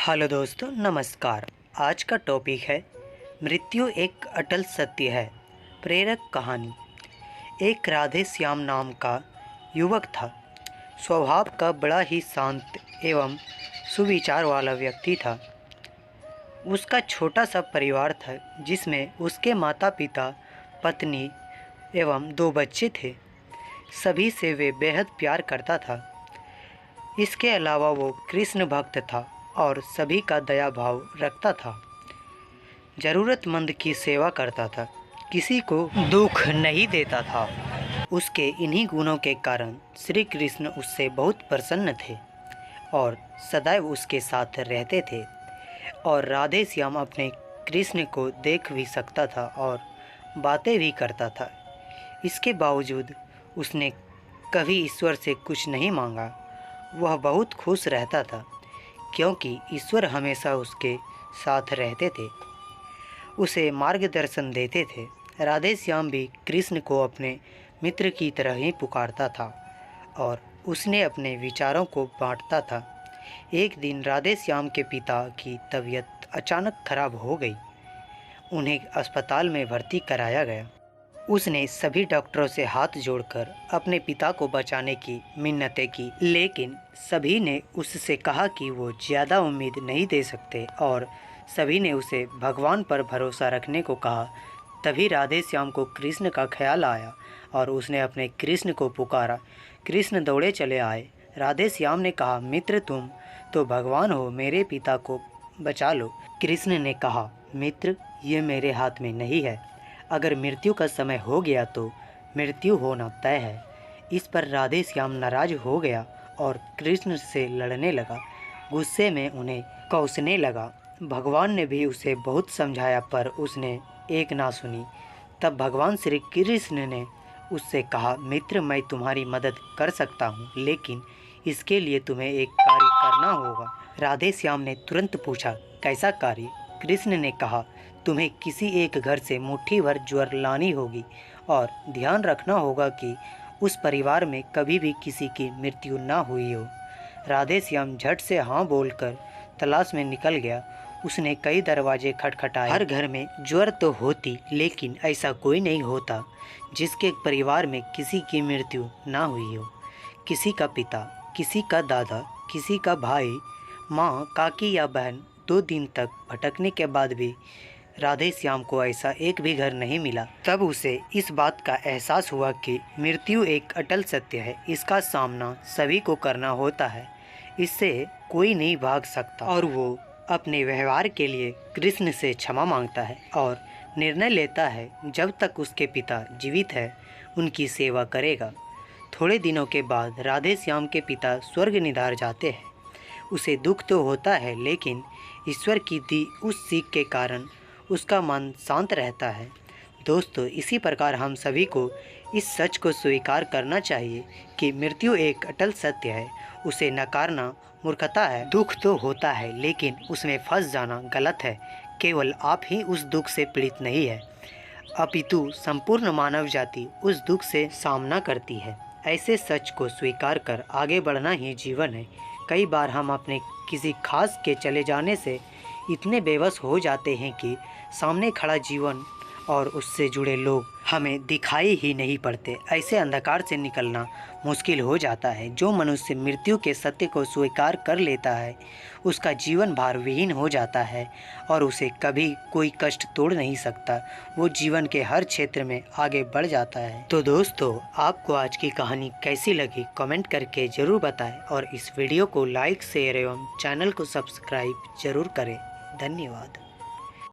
Hello दोस्तों, नमस्कार। आज का टॉपिक है मृत्यु एक अटल सत्य है। प्रेरक कहानी। एक राधे श्याम नाम का युवक था। स्वभाव का बड़ा ही शांत एवं सुविचार वाला व्यक्ति था। उसका छोटा सा परिवार था जिसमें उसके माता पिता, पत्नी एवं 2 बच्चे थे। सभी से वे बेहद प्यार करता था। इसके अलावा वो कृष्ण भक्त था और सभी का दया भाव रखता था। ज़रूरतमंद की सेवा करता था, किसी को दुख नहीं देता था। उसके इन्हीं गुणों के कारण श्री कृष्ण उससे बहुत प्रसन्न थे और सदैव उसके साथ रहते थे। और राधे श्याम अपने कृष्ण को देख भी सकता था और बातें भी करता था। इसके बावजूद उसने कभी ईश्वर से कुछ नहीं मांगा। वह बहुत खुश रहता था क्योंकि ईश्वर हमेशा उसके साथ रहते थे, उसे मार्गदर्शन देते थे। राधे श्याम भी कृष्ण को अपने मित्र की तरह ही पुकारता था और उसने अपने विचारों को बांटता था। एक दिन राधे श्याम के पिता की तबीयत अचानक खराब हो गई। उन्हें अस्पताल में भर्ती कराया गया। उसने सभी डॉक्टरों से हाथ जोड़कर अपने पिता को बचाने की मिन्नतें की, लेकिन सभी ने उससे कहा कि वो ज़्यादा उम्मीद नहीं दे सकते और सभी ने उसे भगवान पर भरोसा रखने को कहा। तभी राधे श्याम को कृष्ण का ख्याल आया और उसने अपने कृष्ण को पुकारा। कृष्ण दौड़े चले आए। राधे श्याम ने कहा, मित्र तुम तो भगवान हो, मेरे पिता को बचा लो। कृष्ण ने कहा, मित्र ये मेरे हाथ में नहीं है। अगर मृत्यु का समय हो गया तो मृत्यु होना तय है। इस पर राधे श्याम नाराज हो गया और कृष्ण से लड़ने लगा। गुस्से में उन्हें कोसने लगा। भगवान ने भी उसे बहुत समझाया पर उसने एक ना सुनी। तब भगवान श्री कृष्ण ने उससे कहा, मित्र मैं तुम्हारी मदद कर सकता हूँ, लेकिन इसके लिए तुम्हें एक कार्य करना होगा। राधे श्याम ने तुरंत पूछा, कैसा कार्य? कृष्ण ने कहा, तुम्हें किसी एक घर से मुट्ठी भर ज्वार लानी होगी और ध्यान रखना होगा कि उस परिवार में कभी भी किसी की मृत्यु ना हुई हो। राधे श्याम झट से हाँ बोलकर तलाश में निकल गया। उसने कई दरवाजे खटखटाए। हर घर में ज्वार तो होती, लेकिन ऐसा कोई नहीं होता जिसके परिवार में किसी की मृत्यु ना हुई हो। किसी का पिता, किसी का दादा, किसी का भाई, माँ, काकी या बहन 2 दिन तक भटकने के बाद भी राधे श्याम को ऐसा एक भी घर नहीं मिला। तब उसे इस बात का एहसास हुआ कि मृत्यु एक अटल सत्य है। इसका सामना सभी को करना होता है, इससे कोई नहीं भाग सकता। और वो अपने व्यवहार के लिए कृष्ण से क्षमा मांगता है और निर्णय लेता है जब तक उसके पिता जीवित है उनकी सेवा करेगा। थोड़े दिनों के बाद राधे श्याम के पिता स्वर्ग निधार जाते हैं। उसे दुख तो होता है, लेकिन ईश्वर की दी उस सीख के कारण उसका मन शांत रहता है। दोस्तों, इसी प्रकार हम सभी को इस सच को स्वीकार करना चाहिए कि मृत्यु एक अटल सत्य है। उसे नकारना मूर्खता है। दुख तो होता है, लेकिन उसमें फंस जाना गलत है। केवल आप ही उस दुख से पीड़ित नहीं है, अपितु संपूर्ण मानव जाति उस दुख से सामना करती है। ऐसे सच को स्वीकार कर आगे बढ़ना ही जीवन है। कई बार हम अपने किसी खास के चले जाने से इतने बेबस हो जाते हैं कि सामने खड़ा जीवन और उससे जुड़े लोग हमें दिखाई ही नहीं पड़ते। ऐसे अंधकार से निकलना मुश्किल हो जाता है। जो मनुष्य मृत्यु के सत्य को स्वीकार कर लेता है उसका जीवन भार विहीन हो जाता है और उसे कभी कोई कष्ट तोड़ नहीं सकता। वो जीवन के हर क्षेत्र में आगे बढ़ जाता है। तो दोस्तों, आपको आज की कहानी कैसी लगी कमेंट करके ज़रूर बताएं और इस वीडियो को लाइक, शेयर एवं चैनल को सब्सक्राइब जरूर करें। धन्यवाद।